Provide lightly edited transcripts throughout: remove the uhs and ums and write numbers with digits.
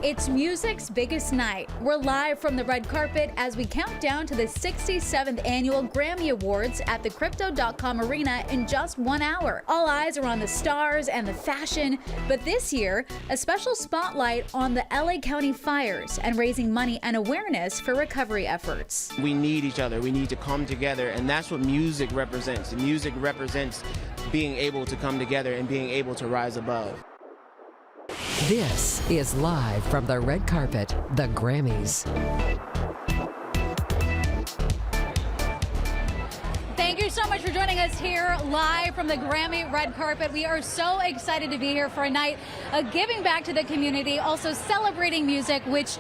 It's music's biggest night. We're live from the red carpet as we count down to the 67th annual Grammy Awards at the Crypto.com Arena in just 1 hour. All eyes are on the stars and the fashion, but this year, a special spotlight on the LA County fires and raising money and awareness for recovery efforts. We need each other. We need to come together, and that's what music represents. Music represents being able to come together and being able to rise above. This is live from the red carpet, the Grammys. Thank you so much for joining us here live from the Grammy red carpet. We are so excited to be here for a night of giving back to the community, also celebrating music, which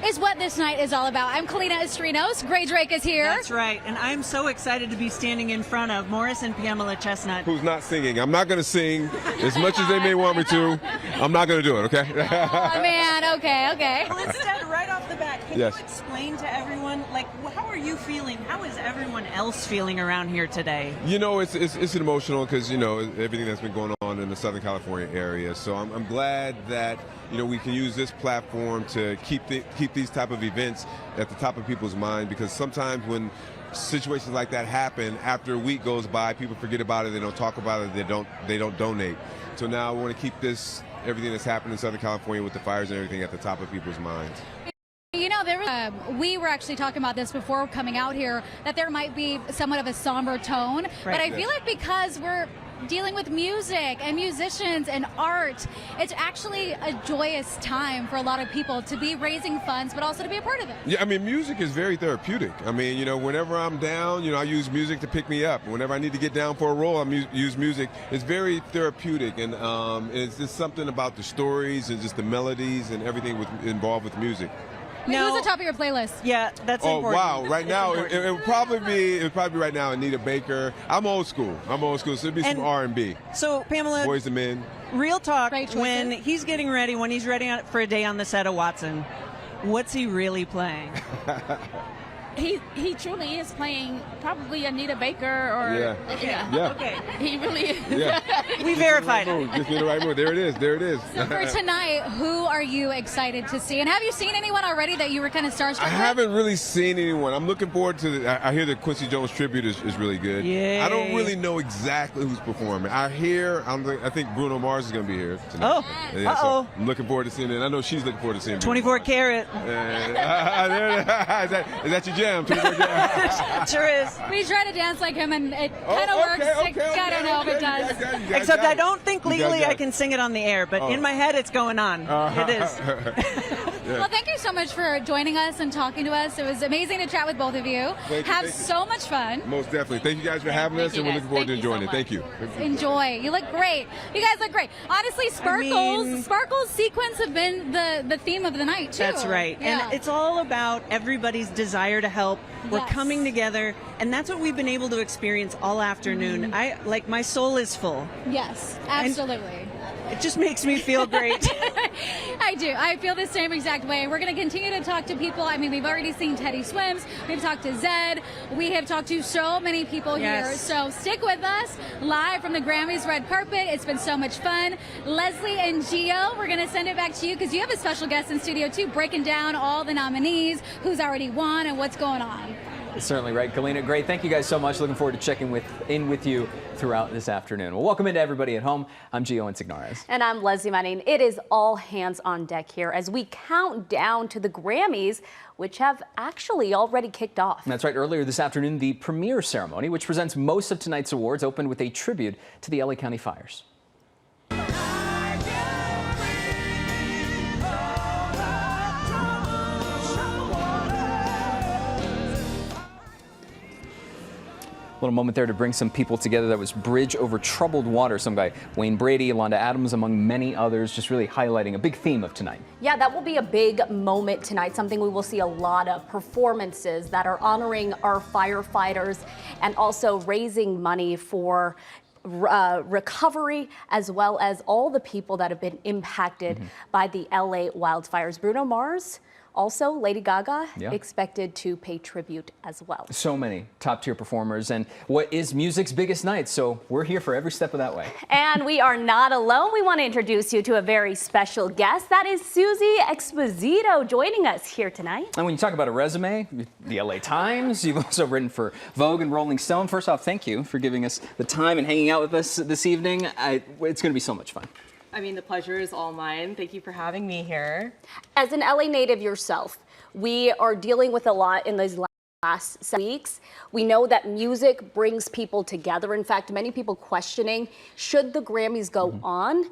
is what this night is all about. I'm Kalyna Astrinos. Grae Drake is here. That's right, and I'm so excited to be standing in front of Morris and Pamela Chestnut. Who's not singing? I'm not going to sing as much as they may want me to. I'm not going to do it, okay? Oh, man, okay. Well, instead, right off the bat, can Yes. you explain to everyone, like, how are you feeling? How is everyone else feeling around here today? You know, it's emotional because, you know, everything that's been going on in the Southern California area. So I'm glad that, you know, we can use this platform to keep these type of events at the top of people's mind, because sometimes when situations like that happen, after a week goes by, people forget about it, they don't talk about it, they don't donate. So now I want to keep everything that's happened in Southern California with the fires and everything at the top of people's minds. You know, we were actually talking about this before coming out here, that there might be somewhat of a somber tone, but I feel like because we're dealing with music and musicians and art, it's actually a joyous time for a lot of people to be raising funds, but also to be a part of it. Yeah, I mean, music is very therapeutic. I mean, you know, whenever I'm down, you know, I use music to pick me up. Whenever I need to get down for a roll, I use music. It's very therapeutic, and it's just something about the stories and just the melodies and everything involved with music. Who's the top of your playlist? Yeah, that's oh, important. Wow, right now it would probably be right now Anita Baker. I'm old school, so it'd be some R&B. So, Pamela, Boys and Men. Real talk, Great when he's ready for a day on the set of Watson, what's he really playing? He truly is playing probably Anita Baker or yeah. Okay, he really is. Yeah. We verified it. Just in the right mood. There it is. So for tonight, who are you excited to see? And have you seen anyone already that you were kind of starstruck I with? haven't really seen anyone. I'm looking forward to I hear the Quincy Jones tribute is really good. Yeah. I don't really know exactly who's performing. I think Bruno Mars is going to be here tonight. Oh, yeah, so I'm looking forward to seeing it. I know she's looking forward to seeing it. 24 karat. Is that your jam? 24 karat? Sure is. We try to dance like him, and it kind of works. I don't know if it does. Except I don't think legally I can sing it on the air, but in my head it's going on. It is. Well, thank you so much for joining us and talking to us. It was amazing to chat with both of you. Have so much fun. Most definitely. Thank you guys for having us, and we're looking forward to enjoying it. Thank you. Enjoy. You look great. You guys look great. Honestly, Sparkles sequence have been the theme of the night, too. That's right. Yeah. And it's all about everybody's desire to help. We're coming together, and that's what we've been able to experience all afternoon. My soul is full. Yes, absolutely. It just makes me feel great. I do. I feel the same exact way. We're going to continue to talk to people. I mean, we've already seen Teddy Swims. We've talked to Zed. We have talked to so many people here. So stick with us live from the Grammys red carpet. It's been so much fun. Lesley and Gio, we're going to send it back to you because you have a special guest in studio too, breaking down all the nominees, who's already won, and what's going on. Certainly right, Kalyna. Great. Thank you guys so much. Looking forward to checking in with you throughout this afternoon. Well, welcome into everybody at home. I'm Gio Insignares. And I'm Lesley Marin. It is all hands on deck here as we count down to the Grammys, which have actually already kicked off. That's right. Earlier this afternoon, the premiere ceremony, which presents most of tonight's awards, opened with a tribute to the LA County fires. Little moment there to bring some people together. That was Bridge Over Troubled Water, sung by Wayne Brady, Yolanda Adams, among many others, just really highlighting a big theme of tonight. Yeah, that will be a big moment tonight, something we will see a lot of performances that are honoring our firefighters and also raising money for recovery, as well as all the people that have been impacted by the LA wildfires. Bruno Mars Also, Lady Gaga expected to pay tribute as well. So many top-tier performers, and what is music's biggest night, so we're here for every step of that way. And we are not alone. We want to introduce you to a very special guest. That is Suzy Exposito joining us here tonight. And when you talk about a resume, the LA Times, you've also written for Vogue and Rolling Stone. First off, thank you for giving us the time and hanging out with us this evening. It's going to be so much fun. I mean, the pleasure is all mine. Thank you for having me here. As an LA native yourself, we are dealing with a lot in these last weeks. We know that music brings people together. In fact, many people questioning, should the Grammys go on?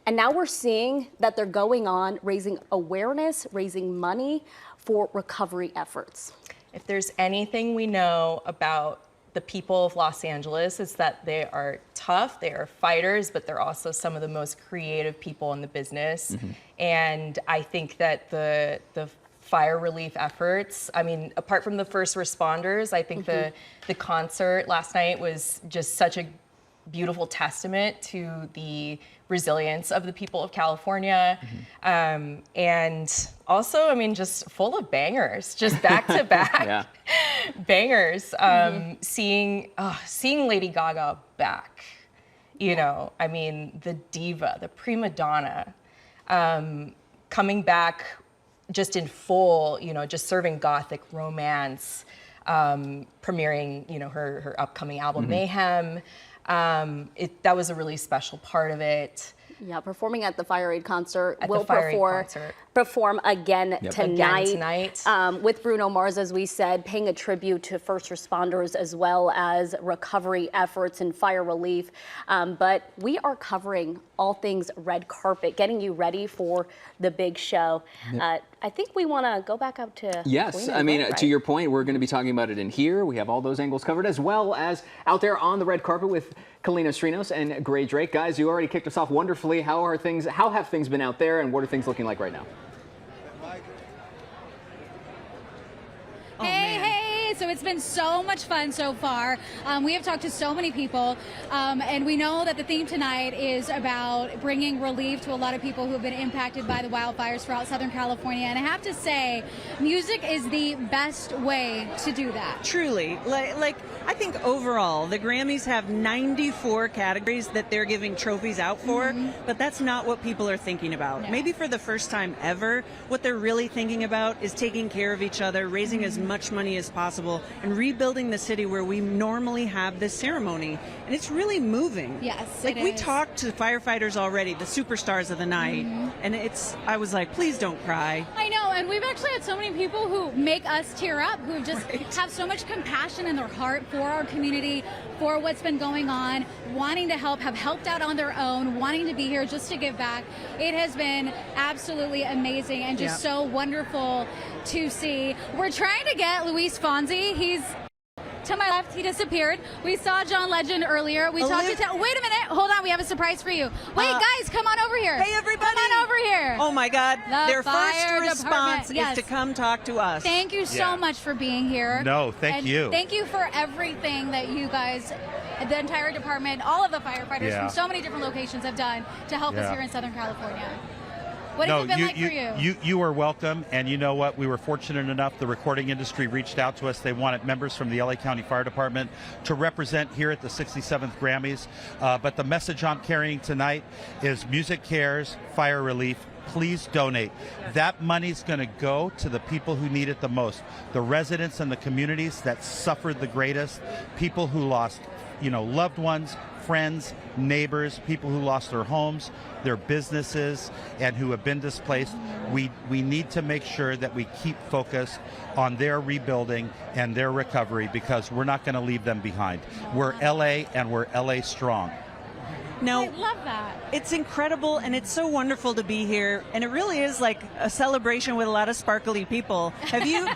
And now we're seeing that they're going on, raising awareness, raising money for recovery efforts. If there's anything we know about the people of Los Angeles, is that they are tough, they are fighters, but they're also some of the most creative people in the business. And I think that the fire relief efforts, I mean, apart from the first responders, I think the concert last night was just such a beautiful testament to the resilience of the people of California. And also, I mean, just full of bangers, just back to back bangers. Seeing Lady Gaga back, you know, I mean, the diva, the prima donna, coming back just in full, you know, just serving gothic romance, premiering, you know, her upcoming album Mayhem. That was a really special part of it. Yeah, performing at the Fire Aid concert. Will perform again tonight. Again tonight. With Bruno Mars, as we said, paying a tribute to first responders as well as recovery efforts and fire relief. But we are covering all things red carpet, getting you ready for the big show. I think we want to go back up to Yes, I mean, to your point, we're going to be talking about it in here. We have all those angles covered, as well as out there on the red carpet with Kalyna Astrinos and Grae Drake. Guys, you already kicked us off wonderfully. How have things been out there, and what are things looking like right now? Hey, so it's been so much fun so far. We have talked to so many people, and we know that the theme tonight is about bringing relief to a lot of people who have been impacted by the wildfires throughout Southern California. And I have to say, music is the best way to do that. Truly. Like I think overall, the Grammys have 94 categories that they're giving trophies out for, but that's not what people are thinking about. No. Maybe for the first time ever, what they're really thinking about is taking care of each other, raising as much money as possible, and rebuilding the city where we normally have this ceremony. And it's really moving. Yes, like we talked to firefighters already, the superstars of the night, and I was like, please don't cry. I know, and we've actually had so many people who make us tear up, who just have so much compassion in their heart for our community, for what's been going on, wanting to help, have helped out on their own, wanting to be here just to give back. It has been absolutely amazing and just so wonderful to see. We're trying to get Luis Fonsi. He's to my left. He disappeared. We saw John Legend earlier. We talked to wait a minute. Hold on. We have a surprise for you. Wait, guys, come on over here. Hey, everybody. Come on over here. Oh, my God. Their fire first response department. is to come talk to us. Thank you so much for being here. No, thank you. Thank you for everything that you guys, the entire department, all of the firefighters from so many different locations have done to help us here in Southern California. What has it been like for you? You are welcome, and you know what? We were fortunate enough, the recording industry reached out to us. They wanted members from the LA County Fire Department to represent here at the 67th Grammys. But the message I'm carrying tonight is music cares, fire relief. Please donate. That money's going to go to the people who need it the most. The residents and the communities that suffered the greatest, people who lost, loved ones, friends, neighbors, people who lost their homes, their businesses, and who have been displaced. We need to make sure that we keep focused on their rebuilding and their recovery, because we're not going to leave them behind. We're LA, and we're LA strong. No, I love that. It's incredible, and it's so wonderful to be here, and it really is like a celebration with a lot of sparkly people. Have you?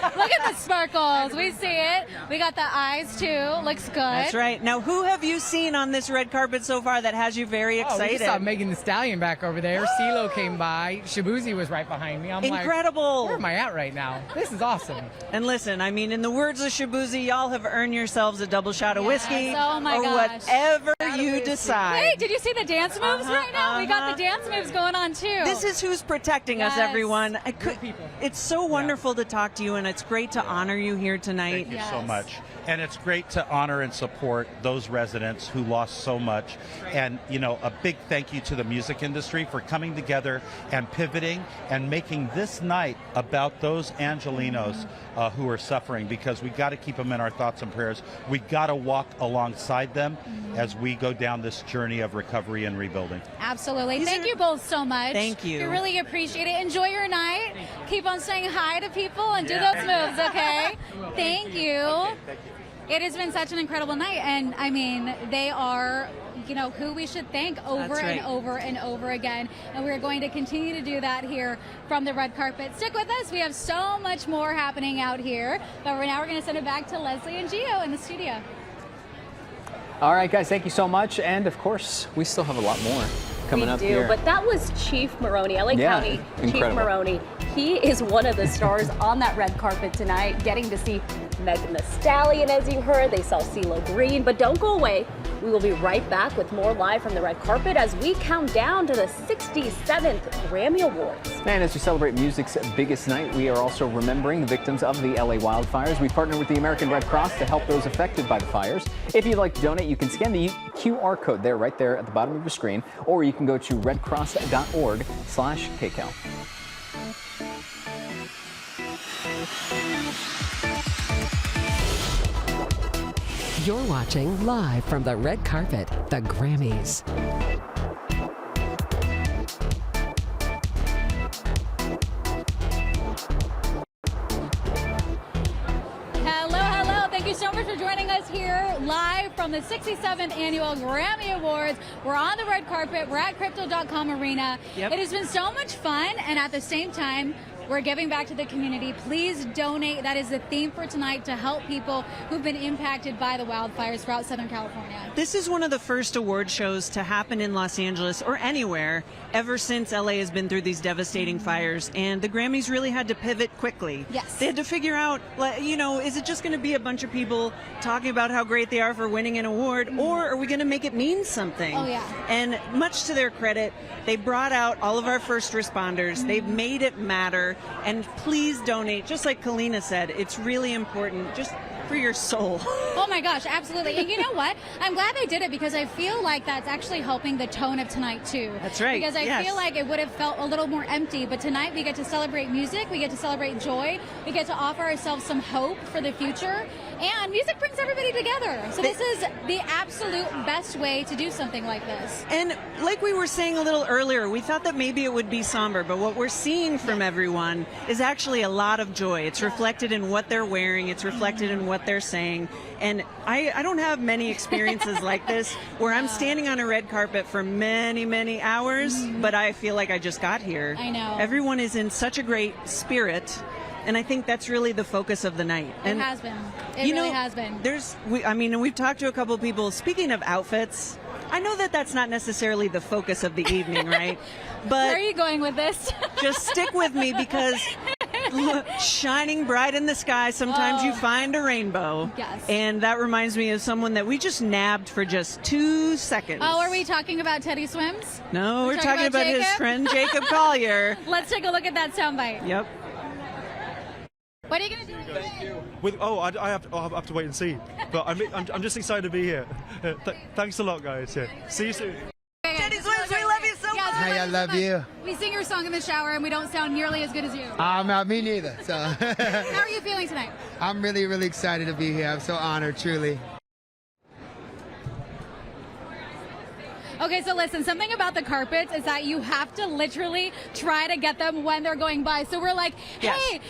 Look at the sparkles. We see it. We got the eyes too. Looks good. That's right. Now, who have you seen on this red carpet so far that has you very excited? Oh, we just saw Megan Thee Stallion back over there. CeeLo came by. Shabuzi was right behind me. I'm incredible. Like, where am I at right now? This is awesome. And listen, I mean, in the words of Shabuzi, y'all have earned yourselves a double shot of whiskey Oh my or gosh. whatever you decide. Wait, did you see the dance moves right now? We got the dance moves going on too. This is who's protecting us, everyone. It's so wonderful to talk to you, and it's great to honor you here tonight. Thank you so much. And it's great to honor and support those residents who lost so much. And, you know, a big thank you to the music industry for coming together and pivoting and making this night about those Angelenos who are suffering, because we got to keep them in our thoughts and prayers. We got to walk alongside them as we go down this journey of recovery and rebuilding. Absolutely. Thank you both so much. Thank you. We really appreciate it. Enjoy your night. Keep on saying hi to people and do those moves, okay? Thank you. It has been such an incredible night, and I mean, they are, you know, who we should thank over and over and over again, and we're going to continue to do that here from the red carpet. Stick with us. We have so much more happening out here, but now we're going to send it back to Lesley and Gio in the studio. All right, guys, thank you so much, and of course, we still have a lot more coming up here. But that was Chief Marrone, LA County Chief Marrone. He is one of the stars on that red carpet tonight, getting to see Megan Thee Stallion, as you heard. They saw CeeLo Green, but don't go away. We will be right back with more live from the red carpet as we count down to the 67th Grammy Awards. And as we celebrate music's biggest night, we are also remembering the victims of the LA wildfires. We partner with the American Red Cross to help those affected by the fires. If you'd like to donate, you can scan the QR code there, right there at the bottom of your screen, or you can go to redcross.org/KCAL. You're watching live from the red carpet, the Grammys. Hello. Thank you so much for joining us here live from the 67th Annual Grammy Awards. We're on the red carpet. We're at Crypto.com Arena. It has been so much fun, and at the same time, we're giving back to the community. Please donate. That is the theme for tonight, to help people who've been impacted by the wildfires throughout Southern California. This is one of the first award shows to happen in Los Angeles or anywhere ever since LA has been through these devastating fires, and the Grammys really had to pivot quickly. Yes. They had to figure out, you know, is it just going to be a bunch of people talking about how great they are for winning an award, or are we going to make it mean something? Oh, yeah. And much to their credit, they brought out all of our first responders. They've made it matter. And please donate. Just like Kalyna said, it's really important, just for your soul. Oh my gosh, absolutely. And you know what? I'm glad they did it, because I feel like that's actually helping the tone of tonight too. That's right. Because I feel like it would have felt a little more empty, but tonight we get to celebrate music, we get to celebrate joy, we get to offer ourselves some hope for the future, and music brings everybody together. So this is the absolute best way to do something like this. And like we were saying a little earlier, we thought that maybe it would be somber, but what we're seeing from everyone is actually a lot of joy. It's reflected in what they're wearing, it's reflected in what they're saying. And I don't have many experiences like this where I'm standing on a red carpet for many, many hours, but I feel like I just got here. I know. Everyone is in such a great spirit. And I think that's really the focus of the night. It has been. It really has been. We've talked to a couple people. Speaking of outfits, I know that that's not necessarily the focus of the evening, right? But where are you going with this? Just stick with me, because look, shining bright in the sky, sometimes you find a rainbow. Yes. And that reminds me of someone that we just nabbed for just 2 seconds. Oh, are we talking about Teddy Swims? No, we're talking about his friend Jacob Collier. Let's take a look at that soundbite. Yep. What are you going to do when you win? I'll have to wait and see. But I'm just excited to be here. Thanks a lot, guys. Yeah. See you soon. Teddy Swims, we love you so much. Hey, I love you. We sing your song in the shower, and we don't sound nearly as good as you. Me neither. So. How are you feeling tonight? I'm really, really excited to be here. I'm so honored, truly. Okay, so listen, something about the carpets is that you have to literally try to get them when they're going by. So we're like, hey,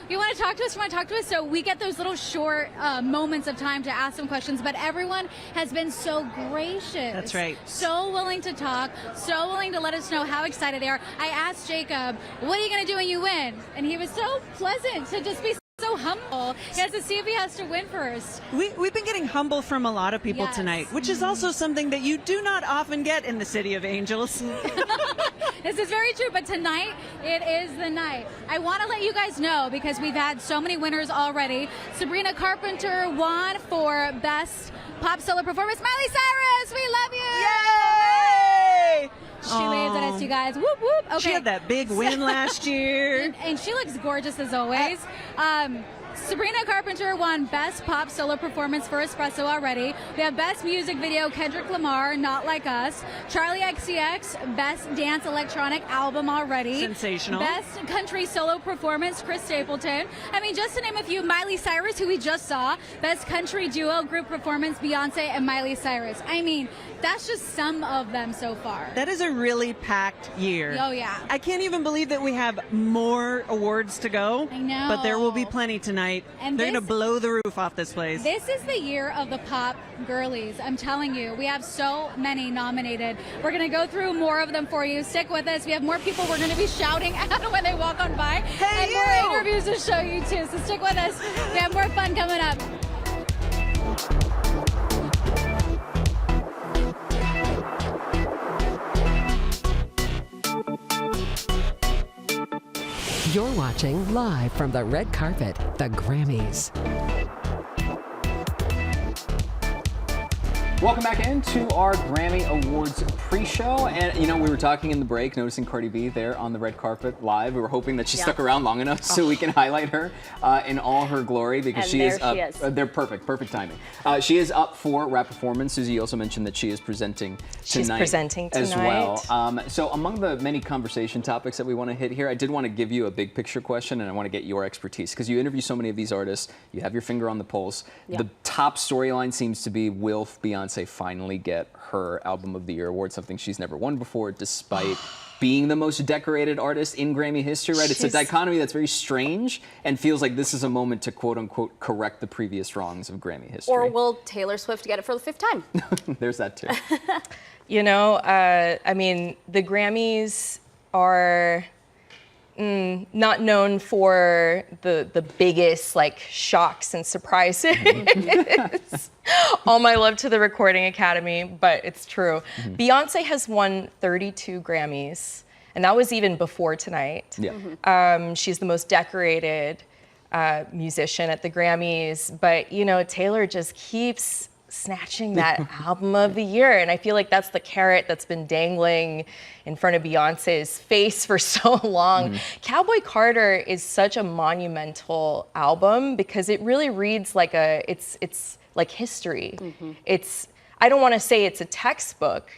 you want to talk to us? You want to talk to us? So we get those little short moments of time to ask them questions, but everyone has been so gracious. That's right. So willing to talk, so willing to let us know how excited they are. I asked Jacob, what are you going to do when you win? And he was so pleasant to just be so humble. He has to see if he has to win first. We've been getting humble from a lot of people Yes. tonight, which is also something that you do not often get in the City of Angels. This is very true, but tonight it is the night. I want to let you guys know, because we've had so many winners already. Sabrina Carpenter won for Best Pop Solo Performance. Miley Cyrus, we love you! Yay! She waves at us, you guys. Whoop, whoop. Okay. She had that big win last year. And she looks gorgeous as always. Sabrina Carpenter won Best Pop Solo Performance for Espresso already. We have Best Music Video, Kendrick Lamar, Not Like Us. Charlie XCX, Best Dance Electronic Album already. Sensational. Best Country Solo Performance, Chris Stapleton. I mean, just to name a few, Miley Cyrus, who we just saw. Best Country Duo Group Performance, Beyonce and Miley Cyrus. I mean, that's just some of them so far. That is a really packed year. Oh, yeah. I can't even believe that we have more awards to go. I know. But there will be plenty tonight. And they're going to this- blow the roof off this place. This is the year of the pop girlies. I'm telling you, we have so many nominated. We're going to go through more of them for you. Stick with us. We have more people we're going to be shouting at when they walk on by. Hey, and more interviews to show you too. So stick with us. We have more fun coming up. You're watching live from the red carpet, the Grammys. Welcome back into our Grammy Awards pre-show. And, you know, we were talking in the break, noticing Cardi B there on the red carpet live. We were hoping that she stuck around long enough so we can highlight her in all her glory, because And she there is up. she is. They're perfect timing. She is up for rap performance. Suzy also mentioned that she is presenting tonight. She's presenting as tonight. well. So among the many conversation topics that we want to hit here, I did want to give you a big picture question, and I want to get your expertise, because you interview so many of these artists. You have your finger on the pulse. Yeah. The top storyline seems to be, will Beyonce finally get her Album of the Year award, something she's never won before, despite being the most decorated artist in Grammy history, right? It's a dichotomy that's very strange and feels like this is a moment to quote unquote correct the previous wrongs of Grammy history. Or will Taylor Swift get it for the 5th time? There's that too. You know, I mean, the Grammys are not known for the biggest like shocks and surprises. All my love to the Recording Academy, but it's true. Beyonce has won 32 Grammys, and that was even before tonight. Yeah. She's the most decorated musician at the Grammys, but you know, Taylor just keeps snatching that Album of the Year, and I feel like that's the carrot that's been dangling in front of Beyonce's face for so long. Cowboy Carter is such a monumental album because it really reads like it's like history. It's, I don't want to say it's a textbook,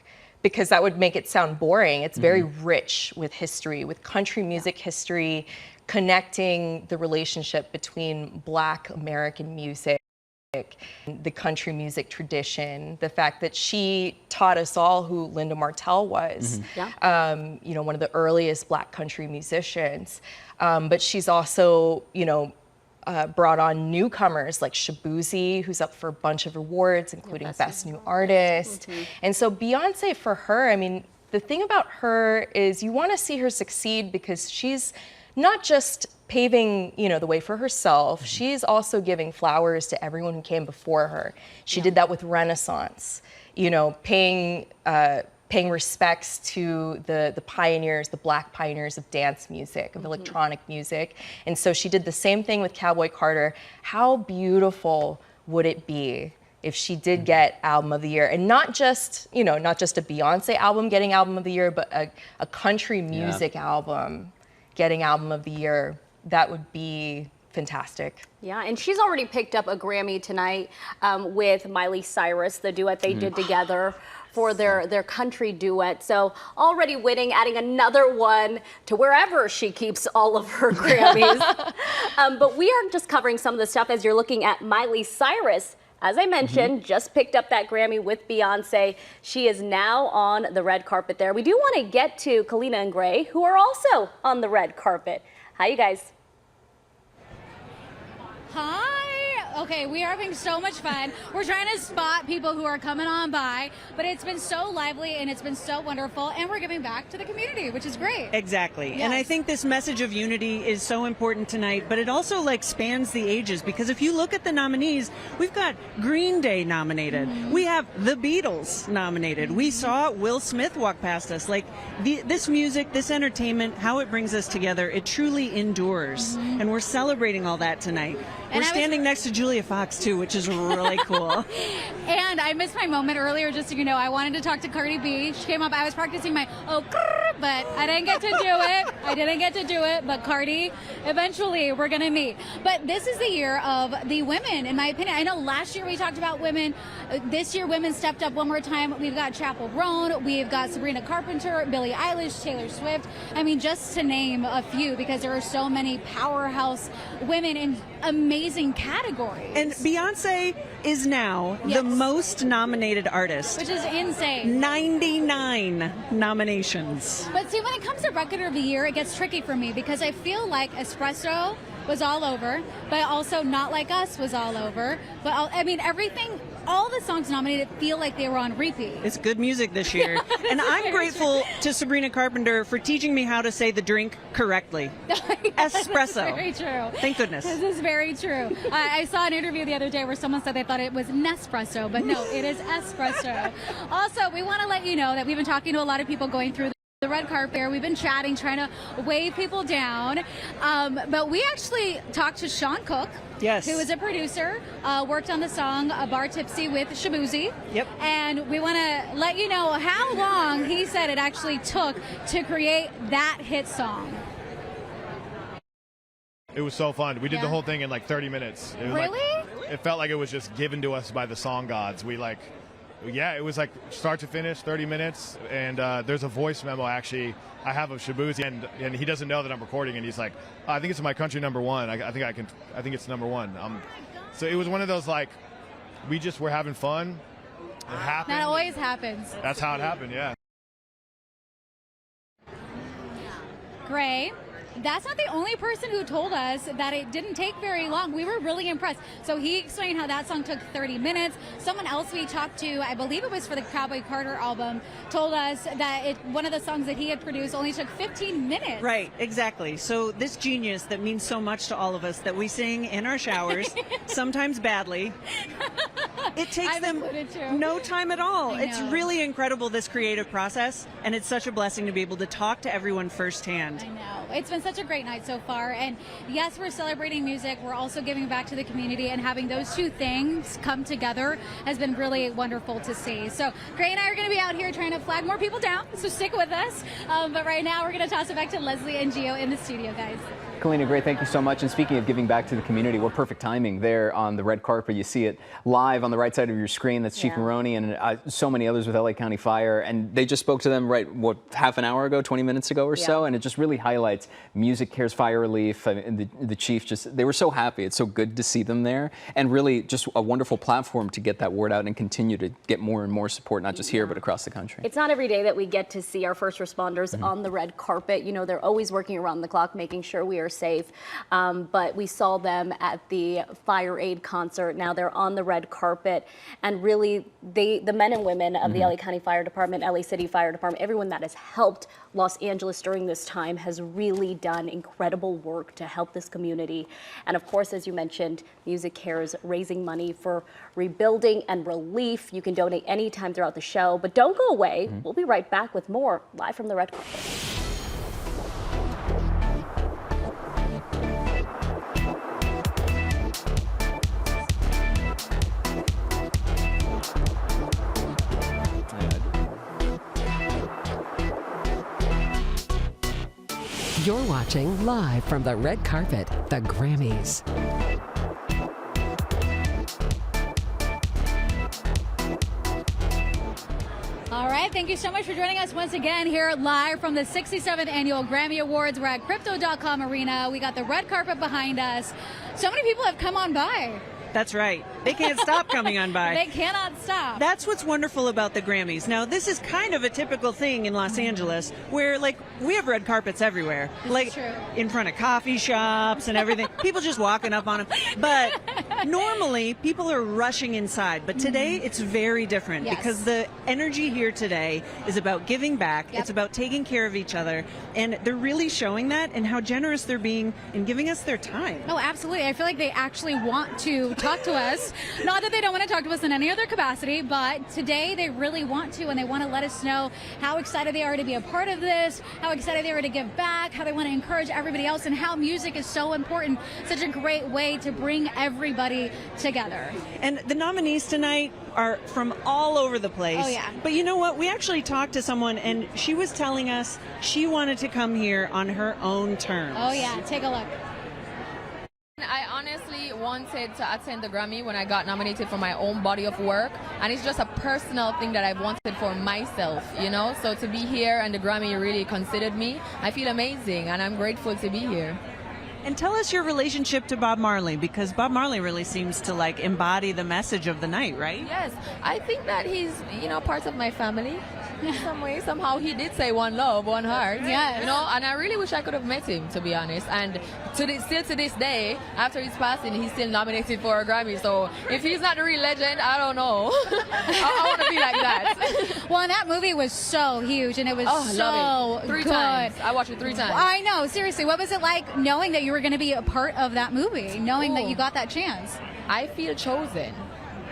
because that would make it sound boring. It's very rich with history, with country music history, connecting the relationship between Black American music, the country music tradition, the fact that she taught us all who Linda Martell was, you know, one of the earliest Black country musicians. But she's also, you know, brought on newcomers like Shabuzi, who's up for a bunch of awards, including Best New Artist. And so Beyonce, for her, I mean, the thing about her is you want to see her succeed because she's not just paving, you know, the way for herself, she's also giving flowers to everyone who came before her. She did that with Renaissance, you know, paying respects to the pioneers, the Black pioneers of dance music, of electronic music. And so she did the same thing with Cowboy Carter. How beautiful would it be if she did get Album of the Year, and not just, you know, not just a Beyonce album getting Album of the Year, but a country music album getting Album of the Year? That would be fantastic. Yeah, and she's already picked up a Grammy tonight with Miley Cyrus, the duet they did together for their country duet. So already winning, adding another one to wherever she keeps all of her Grammys. But we are just covering some of the stuff as you're looking at Miley Cyrus. As I mentioned, just picked up that Grammy with Beyonce. She is now on the red carpet there. We do want to get to Kalyna and Grae, who are also on the red carpet. Hi, you guys. Hi. Okay, we are having so much fun. We're trying to spot people who are coming on by, but it's been so lively and it's been so wonderful, and we're giving back to the community, which is great. Exactly. Yes. And I think this message of unity is so important tonight, but it also like spans the ages, because if you look at the nominees, we've got Green Day nominated. We have the Beatles nominated. We saw Will Smith walk past us. Like this music, this entertainment, how it brings us together, it truly endures. And we're celebrating all that tonight. And We're standing next to Julia Fox too, which is really cool. And I missed my moment earlier, just so you know. I wanted to talk to Cardi B. She came up. I was practicing my but I didn't get to do it. But Cardi, eventually we're going to meet. But this is the year of the women, in my opinion. I know last year we talked about women. This year women stepped up one more time. We've got Chappell Roan. We've got Sabrina Carpenter, Billie Eilish, Taylor Swift. I mean, just to name a few, because there are so many powerhouse women in amazing categories. And Beyonce is now the most nominated artist. Which is insane. 99 nominations. But see, when it comes to record of the year, it gets tricky for me, because I feel like Espresso was all over, but also Not Like Us was all over. But I mean, everything, all the songs nominated feel like they were on repeat. It's good music this year. And I'm grateful to Sabrina Carpenter for teaching me how to say the drink correctly. Espresso. Very true. Thank goodness. This is very true. I saw an interview the other day where someone said they thought it was Nespresso, but no, it is espresso. Also, we want to let you know that we've been talking to a lot of people going through the red carpet. We've been chatting, trying to wave people down. But we actually talked to Sean Cook, yes, who is a producer, worked on the song Bar Tipsy with Shabuzi. Yep. And we want to let you know how long he said it actually took to create that hit song. It was so fun. We did the whole thing in like 30 minutes. It was really? It felt like it was just given to us by the song gods. It was like start to finish, 30 minutes, and there's a voice memo actually I have of Shabuzi, and he doesn't know that I'm recording, and he's like, oh, I think it's my country number one. I think it's number one. So it was one of those like, we just were having fun. It happened. That always happens. That's how it happened, yeah. Grae, that's not the only person who told us that it didn't take very long. We were really impressed. So he explained how that song took 30 minutes. Someone else we talked to, I believe it was for the Cowboy Carter album, told us that one of the songs that he had produced only took 15 minutes. Right, exactly. So this genius that means so much to all of us, that we sing in our showers, sometimes badly, it takes them no time at all. It's really incredible, this creative process, and it's such a blessing to be able to talk to everyone firsthand. I know. It's been such a great night so far, and yes, we're celebrating music. We're also giving back to the community, and having those two things come together has been really wonderful to see. So Grae and I are going to be out here trying to flag more people down, so stick with us. But right now we're going to toss it back to Lesley and Gio in the studio, guys. Kalyna, Grae, thank you so much. And speaking of giving back to the community, what perfect timing there on the red carpet. You see it live on the right side of your screen. That's Chief Marrone and so many others with LA County Fire. And they just spoke to them, half an hour ago, 20 minutes ago or so. And it just really highlights music cares, fire relief. And the Chief they were so happy. It's so good to see them there. And really just a wonderful platform to get that word out and continue to get more and more support, not just here, but across the country. It's not every day that we get to see our first responders on the red carpet. You know, they're always working around the clock, making sure we are safe. But we saw them at the Fire Aid concert. Now they're on the red carpet, and really the men and women of the LA County Fire Department, LA City Fire Department, everyone that has helped Los Angeles during this time has really done incredible work to help this community. And of course, as you mentioned, Music Cares raising money for rebuilding and relief. You can donate anytime throughout the show, but don't go away. We'll be right back with more live from the red carpet. You're watching live from the red carpet, the Grammys. All right, thank you so much for joining us once again here live from the 67th Annual Grammy Awards. We're at Crypto.com Arena. We got the red carpet behind us. So many people have come on by. That's right. They can't stop coming on by. They cannot stop. That's what's wonderful about the Grammys. Now, this is kind of a typical thing in Los Angeles where, like, we have red carpets everywhere. Like, in front of coffee shops and everything. People just walking up on them. But normally, people are rushing inside. But today, it's very different because the energy here today is about giving back. It's about taking care of each other. And they're really showing that and how generous they're being in giving us their time. Oh, absolutely. I feel like they actually want to talk to us. Not that they don't want to talk to us in any other capacity, but today they really want to, and they want to let us know how excited they are to be a part of this, how excited they are to give back, how they want to encourage everybody else, and how music is so important, such a great way to bring everybody together. And the nominees tonight are from all over the place. Oh, yeah. But you know what? We actually talked to someone, and she was telling us she wanted to come here on her own terms. Oh, yeah. Take a look. I honestly wanted to attend the Grammy when I got nominated for my own body of work, and it's just a personal thing that I've wanted for myself, you know? So to be here and the Grammy really considered me, I feel amazing, and I'm grateful to be here. And tell us your relationship to Bob Marley, because Bob Marley really seems to like embody the message of the night, right? Yes, I think that he's, you know, part of my family in some way. Somehow he did say one love, one heart. Yes. You know, and I really wish I could have met him, to be honest. And still to this day, after his passing, he's still nominated for a Grammy. So if he's not a real legend, I don't know. I want to be like that. Well, and that movie was so huge, and it was love it. Three good. Times. I watched it 3 times. I know, seriously. What was it like knowing that you were going to be a part of that movie, knowing that you got that chance? I feel chosen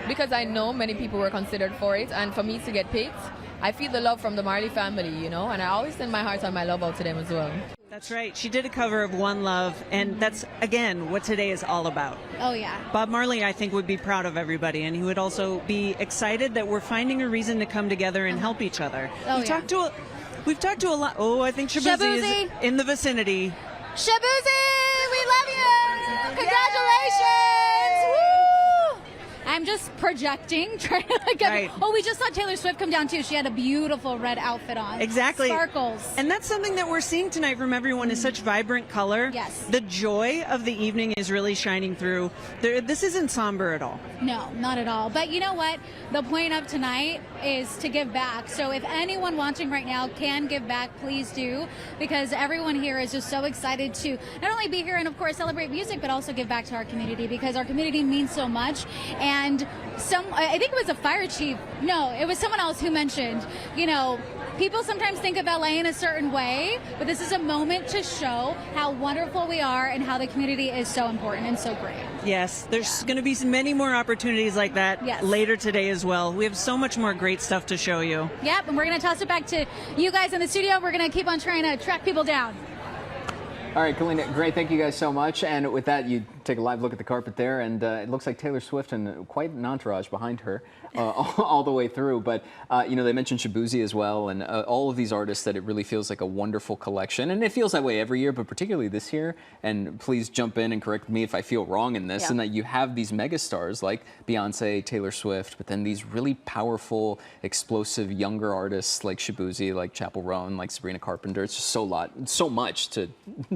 because I know many people were considered for it, and for me to get picked, I feel the love from the Marley family, you know, and I always send my heart and my love out to them as well. That's right. She did a cover of One Love, and that's, again, what today is all about. Oh, yeah. Bob Marley, I think, would be proud of everybody, and he would also be excited that we're finding a reason to come together and help each other. Oh, We've talked to a lot. Oh, I think Shabuzi is in the vicinity. Shabuzi, we love you! Congratulations! Woo! I'm just projecting, trying to like Oh, we just saw Taylor Swift come down too. She had a beautiful red outfit on. Exactly. Sparkles. And that's something that we're seeing tonight from everyone is such vibrant color. Yes. The joy of the evening is really shining through. This isn't somber at all. No, not at all. But you know what? The point of tonight is to give back. So if anyone watching right now can give back, please do, because everyone here is just so excited to not only be here and of course celebrate music, but also give back to our community, because our community means so much. And I think it was a fire chief. No, it was someone else who mentioned, you know, people sometimes think of LA in a certain way, but this is a moment to show how wonderful we are and how the community is so important and so great. Yes, there's going to be many more opportunities like that later today as well. We have so much more great stuff to show you. Yep, and we're going to toss it back to you guys in the studio. We're going to keep on trying to track people down. All right, Kalyna, great. Thank you guys so much. And with that, you take a live look at the carpet there, and it looks like Taylor Swift and quite an entourage behind her all the way through. But, you know, they mentioned Shabuzi as well, and all of these artists that it really feels like a wonderful collection. And it feels that way every year, but particularly this year. And please jump in and correct me if I feel wrong in this, and that you have these megastars like Beyonce, Taylor Swift, but then these really powerful, explosive younger artists like Shabuzi, like Chappell Roan, like Sabrina Carpenter. It's just so much to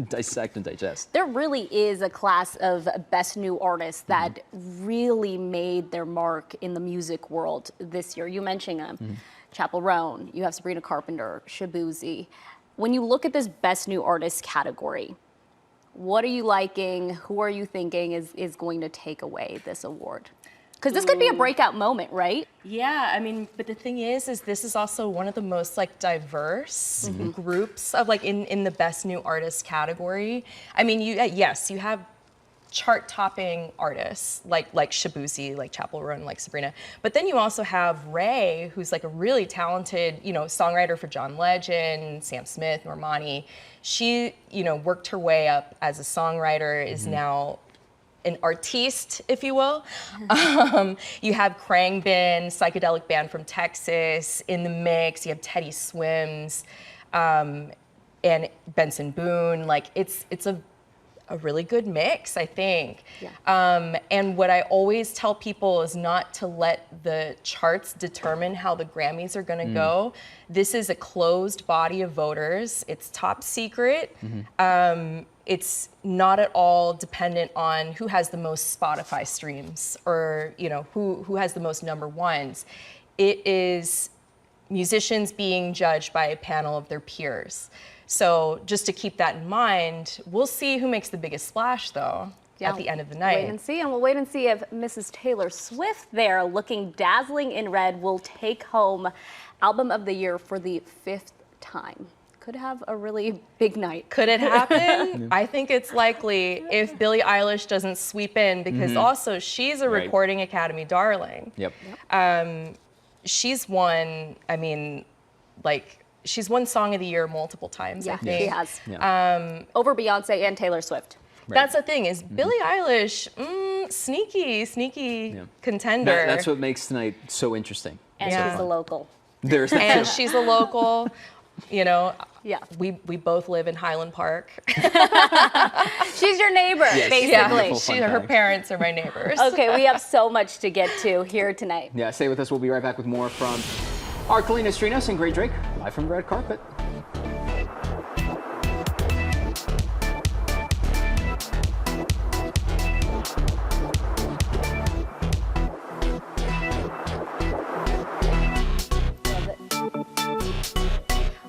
dissect and digest. There really is a class of best new artists that really made their mark in the music world this year. You mentioned Chappell Roan, you have Sabrina Carpenter, Shabuzi. When you look at this best new artist category, what are you liking? Who are you thinking is going to take away this award? Because this could be a breakout moment, right? Yeah, I mean, but the thing is this is also one of the most like diverse groups of like in the best new artist category. I mean, you have chart-topping artists like Shabuzi, like Chappell Roan, like Sabrina, but then you also have Rae, who's like a really talented, you know, songwriter for John Legend, Sam Smith, Normani. She, you know, worked her way up as a songwriter, is now an artiste, if you will. You have Khruangbin, psychedelic band from Texas, in the mix. You have Teddy Swims, and Benson Boone. Like it's a really good mix, I think. And what I always tell people is not to let the charts determine how the Grammys are going to go. This is a closed body of voters. It's top secret. it's not at all dependent on who has the most Spotify streams or, you know, who has the most number ones. It is musicians being judged by a panel of their peers. So just to keep that in mind, we'll see who makes the biggest splash, though, at the end of the night. Wait and see, and we'll wait and see if Mrs. Taylor Swift there, looking dazzling in red, will take home Album of the Year for the 5th time. Could have a really big night. Could it happen? I think it's likely if Billie Eilish doesn't sweep in, because also she's a Recording Academy darling. Yep. She's won, I mean, like, she's won Song of the Year multiple times, I think. She has. Over Beyonce and Taylor Swift. That's the thing, is Billie Eilish, sneaky contender. That's what makes tonight so interesting. And she's a local. There's that and too. she's a local. You know, we both live in Highland Park. She's your neighbor, basically. Her parents are my neighbors. Okay, we have so much to get to here tonight. Yeah, stay with us. We'll be right back with more from our Kalyna Astrinos and Grae Drake, live from the red carpet.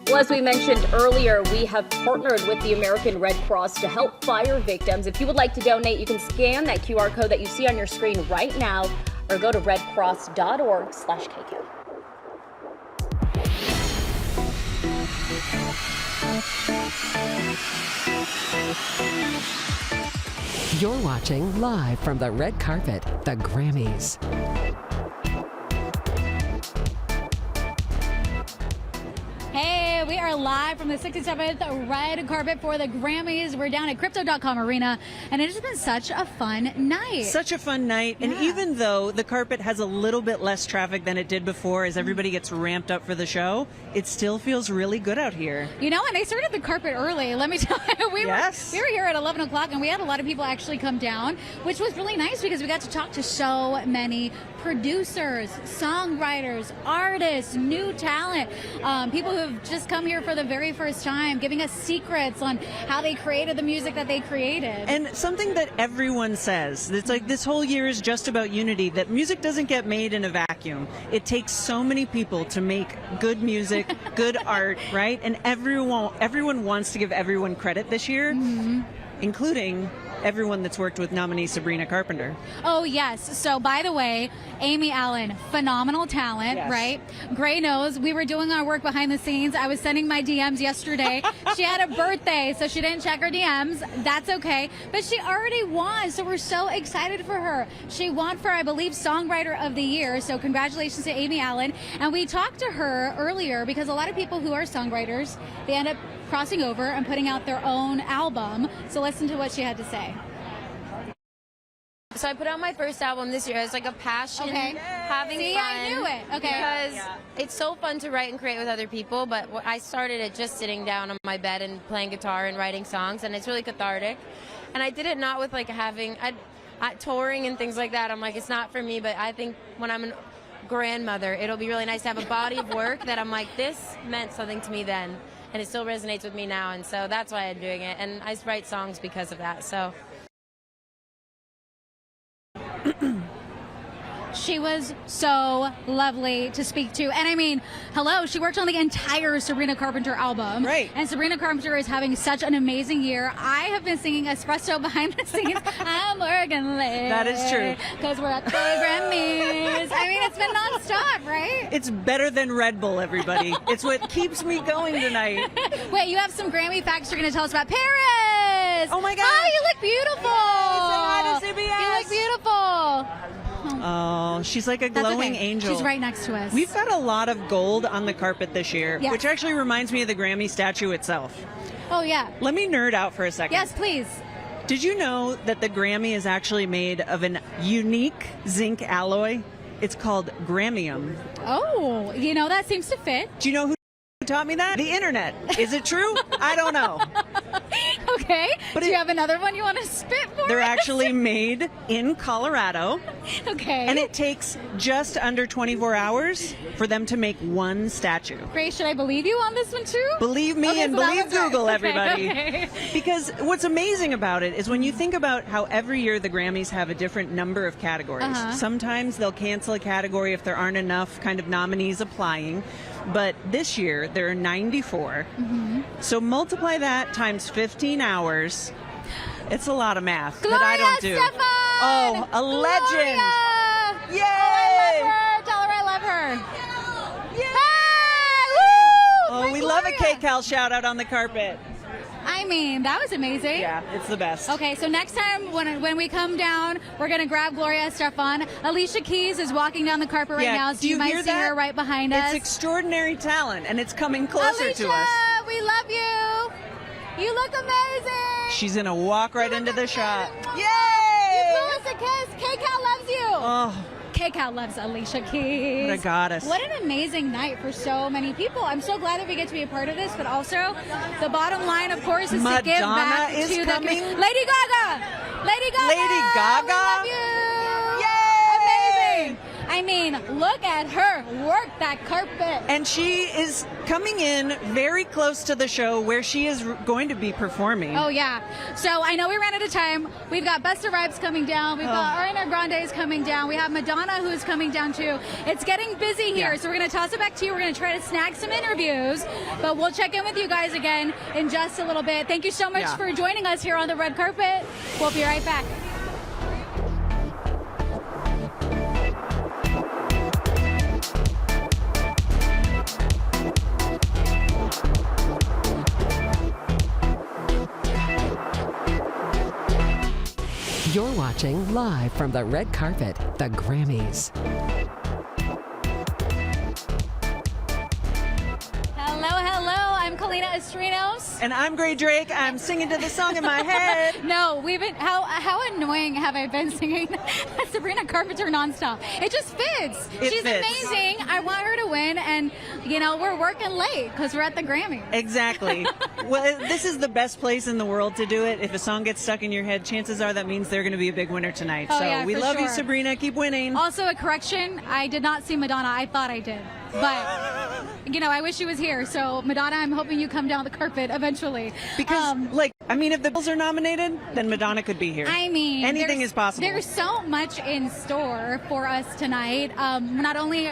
Well, as we mentioned earlier, we have partnered with the American Red Cross to help fire victims. If you would like to donate, you can scan that QR code that you see on your screen right now or go to redcross.org/KQ. You're watching live from the red carpet, the Grammys. Hey, we are live from the 67th red carpet for the Grammys. We're down at Crypto.com Arena, and it has been such a fun night. Such a fun night. And even though the carpet has a little bit less traffic than it did before as everybody gets ramped up for the show, it still feels really good out here. You know, and they started the carpet early. Let me tell you, we were here at 11 o'clock, and we had a lot of people actually come down, which was really nice because we got to talk to so many producers, songwriters, artists, new talent, people who have just come here for the very first time, giving us secrets on how they created the music that they created. And something that everyone says, it's like this whole year is just about unity, that music doesn't get made in a vacuum. It takes so many people to make good music, good art, right? And everyone wants to give everyone credit this year, including everyone that's worked with nominee Sabrina Carpenter. Oh, yes. So, by the way, Amy Allen, phenomenal talent, right? Grae knows. We were doing our work behind the scenes. I was sending my DMs yesterday. She had a birthday, so she didn't check her DMs. That's okay. But she already won, so we're so excited for her. She won for, I believe, Songwriter of the Year, so congratulations to Amy Allen. And we talked to her earlier because a lot of people who are songwriters, they end up crossing over and putting out their own album. So listen to what she had to say. So I put out my first album this year as like a passion, having See, fun. I knew it. Okay. Because it's so fun to write and create with other people, but I started it just sitting down on my bed and playing guitar and writing songs, and it's really cathartic. And I did it not with like having touring and things like that. I'm like, it's not for me, but I think when I'm a grandmother, it'll be really nice to have a body of work that I'm like, this meant something to me then, and it still resonates with me now, and so that's why I'm doing it. And I write songs because of that. So. She was so lovely to speak to. And I mean, hello, she worked on the entire Sabrina Carpenter album. Right. And Sabrina Carpenter is having such an amazing year. I have been singing Espresso behind the scenes. I'm working late. That is true. Because we're at the Grammys. I mean, it's been nonstop, right? It's better than Red Bull, everybody. It's what keeps me going tonight. Wait, you have some Grammy facts you're going to tell us about. Paris! Oh my God! Oh, you look beautiful! Hey, say hi to CBS! You look beautiful! Oh, she's like a glowing angel. She's right next to us. We've got a lot of gold on the carpet this year, which actually reminds me of the Grammy statue itself. Oh, yeah. Let me nerd out for a second. Yes, please. Did you know that the Grammy is actually made of an unique zinc alloy? It's called Gramium. Oh, you know, that seems to fit. Do you know who taught me that? The internet. Is it true? I don't know. Okay. But do you have another one you want to spit for They're us? actually made in Colorado. Okay. And it takes just under 24 hours for them to make one statue. Grace, should I believe you on this one too? Believe me Okay, and so that believe was right. Google, Okay, everybody. okay. Because what's amazing about it is when you think about how every year the Grammys have a different number of categories. Uh-huh. Sometimes they'll cancel a category if there aren't enough kind of nominees applying. But this year there are 94. So multiply that times 15 hours. It's a lot of math that I don't do. Stefan! Oh, a legend. Gloria! Yay! Oh, I love her. Tell her I love her. Yay! Hey! Woo! Oh, My we love a Gloria. KCAL shout out on the carpet. I mean, that was amazing. Yeah, it's the best. Okay, so next time when we come down, we're going to grab Gloria Estefan. Alicia Keys is walking down the carpet right now, so do you might hear see that? her right behind us. It's extraordinary talent, and it's coming closer Alicia, to us. we love you. You look amazing. She's gonna walk right into the shot. You Yay! blew us a kiss. KCAL loves you. Oh, KCAL loves Alicia Keys. what a goddess. What an amazing night for so many people. I'm so glad that we get to be a part of this, but also the bottom line, of course, is to give Madonna back is to coming. the Lady Gaga. Lady Gaga. Lady Gaga? We love you. Yay! Amazing. I mean, look at her work that carpet. And she is coming in very close to the show where she is going to be performing. Oh, yeah. So I know we ran out of time. We've got Busta Rhymes coming down. We've got Ariana Grande's coming down. We have Madonna who's coming down too. It's getting busy here. Yeah. So we're going to toss it back to you. We're going to try to snag some interviews. But we'll check in with you guys again in just a little bit. Thank you so much for joining us here on the red carpet. We'll be right back. You're watching live from the red carpet, the Grammys. Hello, hello. I'm Kalyna Astrinos. And I'm Grae Drake. I'm singing to the song in my head. No, we've been how annoying have I been singing Sabrina Carpenter nonstop? It just fits. She's fits. amazing. I want her to win, and you know we're working late because we're at the Grammys. Exactly. Well, this is the best place in the world to do it. If a song gets stuck in your head, chances are that means they're going to be a big winner tonight. Oh, so yeah, we for love you, sure. Sabrina. Keep winning. Also, a correction: I did not see Madonna. I thought I did, but you know, I wish she was here. So Madonna, I'm hoping you come down the carpet eventually. Because, if the Bills are nominated, then Madonna could be here. I mean, anything is possible. There's so much in store for us tonight. Not only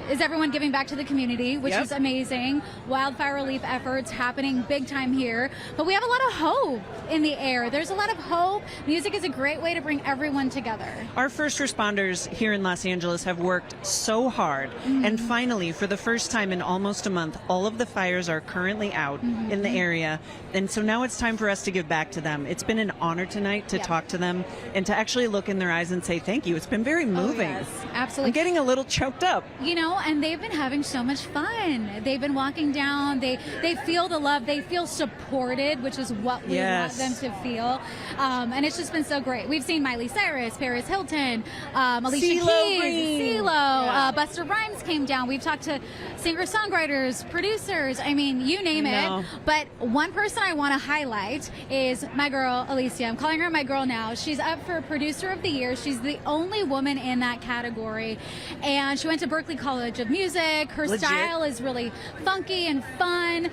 is everyone giving back to the community, which is amazing. Wildfire relief efforts happening big time here. But we have a lot of hope in the air. There's a lot of hope. Music is a great way to bring everyone together. Our first responders here in Los Angeles have worked so hard. And finally, for the first time in almost a month, all of the fires are currently out in the area. And so now it's time for us to give back to them. It's been an honor tonight to talk to them and to actually look in their eyes and say thank you. It's been very moving. Yes, absolutely. I'm getting a little choked up. You know, and they've been having so much fun. They've been walking down. They feel the love. They feel supported, which is what we want them to feel. And it's just been so great. We've seen Miley Cyrus, Paris Hilton, Alicia Keys, CeeLo, Busta Rhymes came down. We've talked to singer-songwriters, producers. I mean, you name it. But one person I want to highlight is my girl, Alissia. I'm calling her my girl now. She's up for Producer of the Year. She's the only woman in that category. And she went to Berklee College of Music. Her style is really funky and fun.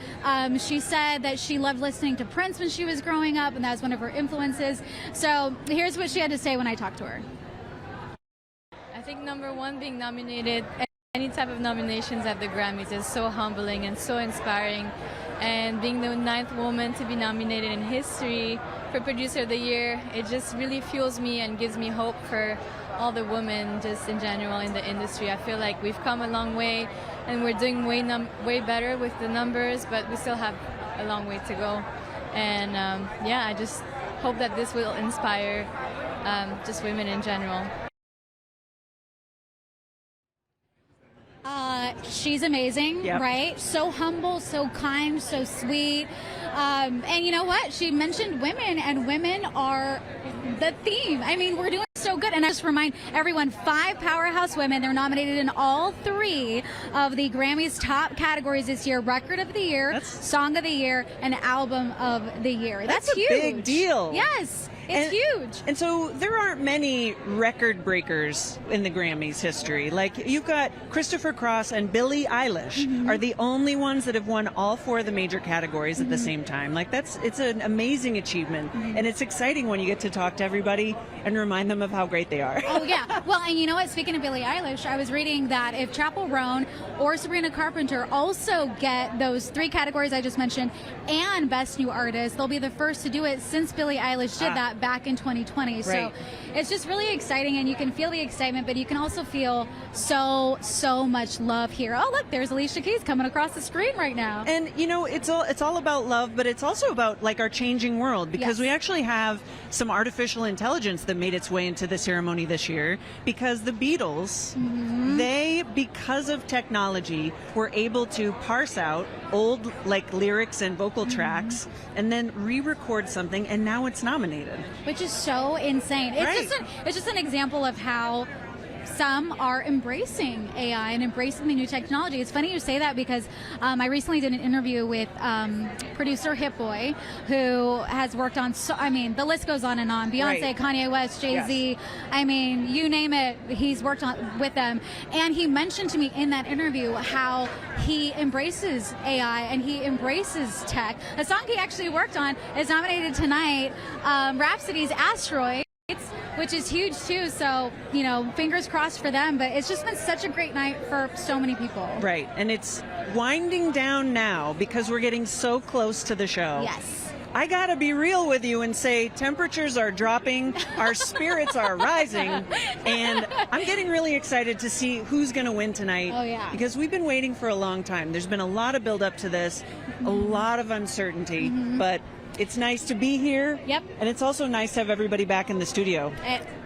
She said that she loved listening to Prince when she was growing up, and that was one of her influences. So here's what she had to say when I talked to her. I think number one, being nominated, any type of nominations at the Grammys is so humbling and so inspiring. And being the 9th woman to be nominated in history for Producer of the Year, it just really fuels me and gives me hope for all the women just in general in the industry. I feel like we've come a long way and we're doing way better with the numbers, but we still have a long way to go. And I just hope that this will inspire just women in general. She's amazing, right? So humble, so kind, so sweet. And you know what? She mentioned women, and women are the theme. I mean, we're doing so good. And I just remind everyone, 5 powerhouse women. They're nominated in all 3 of the Grammys top categories this year: Record of the Year, Song of the Year, and Album of the Year. That's huge. A big deal. Yes. It's huge. And so there aren't many record breakers in the Grammys history. Like, you've got Christopher Cross and Billie Eilish are the only ones that have won all 4 of the major categories at the same time. Like, it's an amazing achievement. And it's exciting when you get to talk to everybody and remind them of how great they are. Oh, yeah. Well, and you know what? Speaking of Billie Eilish, I was reading that if Chappell Roan or Sabrina Carpenter also get those 3 categories I just mentioned and Best New Artist, they'll be the first to do it since Billie Eilish did that back in 2020. Right. So it's just really exciting, and you can feel the excitement, but you can also feel so much love here. Oh, look, there's Alicia Keys coming across the screen right now. And you know, it's all about love, but it's also about like our changing world, because we actually have some artificial intelligence that made its way into the ceremony this year, because the Beatles, they, because of technology, were able to parse out old like lyrics and vocal tracks and then re-record something, and now it's nominated. Which is so insane. It's just an example of how some are embracing AI and embracing the new technology. It's funny you say that, because I recently did an interview with producer Hit Boy, who has worked on, the list goes on and on. Beyonce, Kanye West, Jay-Z, I mean, you name it, he's worked on with them. And he mentioned to me in that interview how he embraces AI and he embraces tech. A song he actually worked on is nominated tonight, Rhapsody's Asteroid, which is huge too. So, you know, fingers crossed for them. But it's just been such a great night for so many people. Right. And it's winding down now because we're getting so close to the show. Yes. I gotta be real with you and say temperatures are dropping, our spirits are rising, and I'm getting really excited to see who's gonna win tonight. Oh, yeah. Because we've been waiting for a long time. There's been a lot of build up to this, a lot of uncertainty, but it's nice to be here. Yep. And it's also nice to have everybody back in the studio.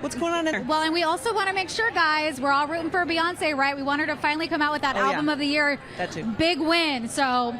What's going on there? Well, and we also want to make sure, guys, we're all rooting for Beyonce, right? We want her to finally come out with that album of the year. That too. Big win. So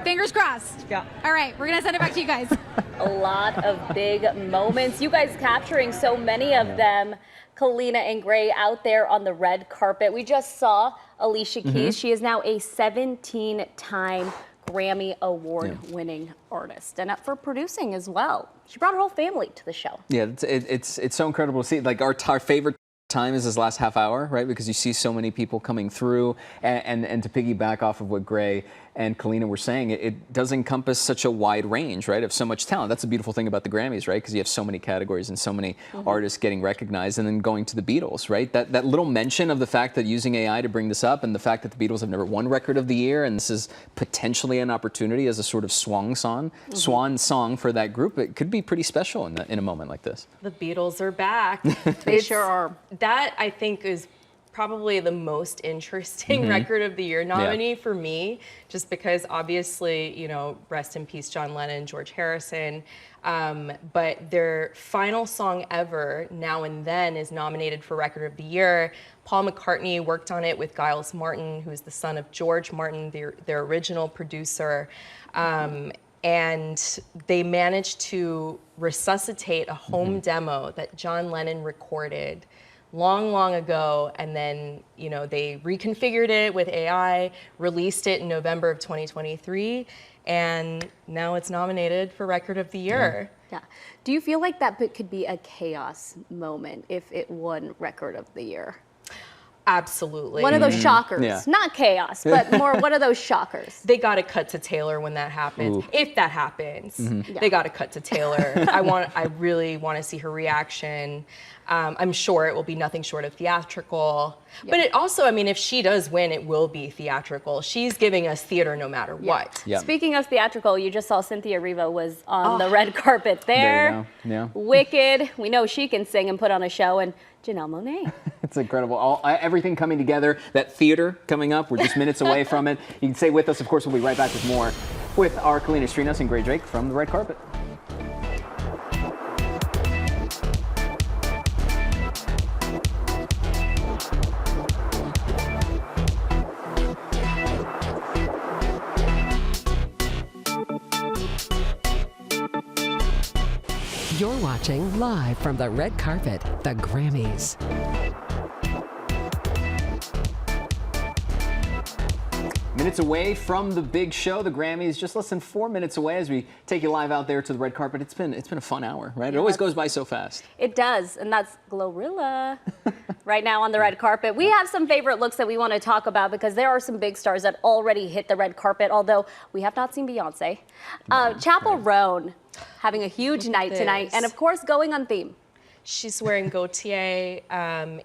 fingers crossed. Yeah. All right, we're going to send it back to you guys. A lot of big moments. You guys capturing so many of them. Kalyna and Grae out there on the red carpet. We just saw Alicia Keys. She is now a 17-time Grammy Award winning artist, and up for producing as well. She brought her whole family to the show. Yeah, it's so incredible to see. Like our favorite time is this last half hour, right? Because you see so many people coming through, and to piggyback off of what Grae and Kalyna were saying, it does encompass such a wide range, right, of so much talent. That's the beautiful thing about the Grammys, right? Because you have so many categories and so many artists getting recognized, and then going to the Beatles, right? That little mention of the fact that using AI to bring this up, and the fact that the Beatles have never won Record of the Year, and this is potentially an opportunity as a sort of swan song for that group. It could be pretty special in a moment like this. The Beatles are back. They sure are. That, I think, is probably the most interesting Record of the Year nominee for me, just because obviously, you know, rest in peace John Lennon, George Harrison, but their final song ever, Now and Then, is nominated for Record of the Year. Paul McCartney worked on it with Giles Martin, who is the son of George Martin, their original producer. And they managed to resuscitate a home demo that John Lennon recorded long ago, and then, you know, they reconfigured it with AI, released it in November of 2023, and now it's nominated for Record of the Year. Yeah. Do you feel like that could be a chaos moment if it won Record of the Year? Absolutely. One of those shockers. Not chaos, but more one of those shockers. They got to cut to Taylor when that happens. If that happens, they got to cut to Taylor. I really want to see her reaction. I'm sure it will be nothing short of theatrical. But it also, I mean, if she does win, it will be theatrical. She's giving us theater no matter what. Speaking of theatrical, you just saw Cynthia Erivo was on the red carpet there. There you go. Wicked. We know she can sing and put on a show. And Janelle Monáe. It's incredible. Everything coming together. That theater coming up. We're just minutes away from it. You can stay with us. Of course, we'll be right back with more with our Kalyna Astrinos and Grae Drake from the red carpet. You're watching live from the red carpet, the Minutes away from the big show, the Grammys, just less than 4 minutes away as we take you live out there to the red carpet. It's been a fun hour, right? It always goes by so fast. It does, and that's Glorilla right now on the red carpet. We have some favorite looks that we want to talk about because there are some big stars that already hit the red carpet, although we have not seen Beyonce. Chappell Roan having a huge night tonight, and of course going on theme. She's wearing Gaultier.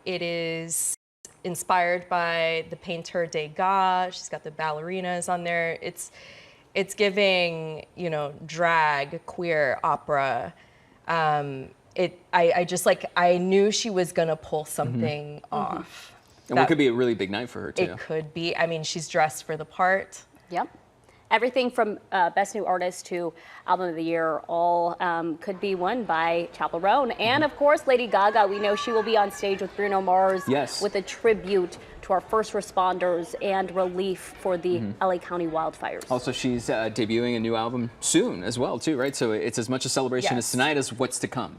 It is inspired by the painter Degas. She's got the ballerinas on there. It's giving, you know, drag, queer, opera. I just like, I knew she was gonna pull something off. And what could be a really big night for her too. It could be. I mean, she's dressed for the part. Yep. Everything from Best New Artist to Album of the Year all could be won by Chappell Roan. And of course, Lady Gaga, we know she will be on stage with Bruno Mars with a tribute to our first responders and relief for the LA County wildfires. Also, she's debuting a new album soon as well too, right? So it's as much a celebration as tonight as what's to come.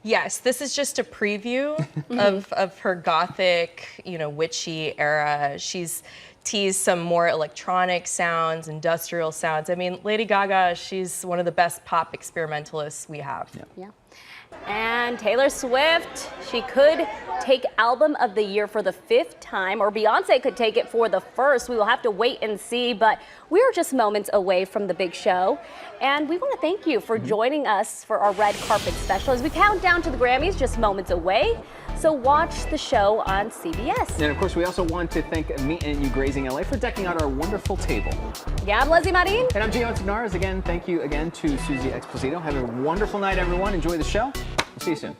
Yes, this is just a preview of her gothic, you know, witchy era. She's teased some more electronic sounds, industrial sounds. I mean, Lady Gaga, she's one of the best pop experimentalists we have. Yeah. And Taylor Swift, she could take Album of the Year for the 5th time, or Beyonce could take it for the 1st. We will have to wait and see, but we are just moments away from the big show. And we want to thank you for joining us for our red carpet special as we count down to the Grammys, just moments away. So watch the show on CBS. And of course, we also want to thank Meat and You Grazing LA for decking out our wonderful table. Yeah, I'm Lesley Marin. And I'm Gio Insignares. Again, thank you again to Suzy Exposito. Have a wonderful night, everyone. Enjoy the show. We'll see you soon.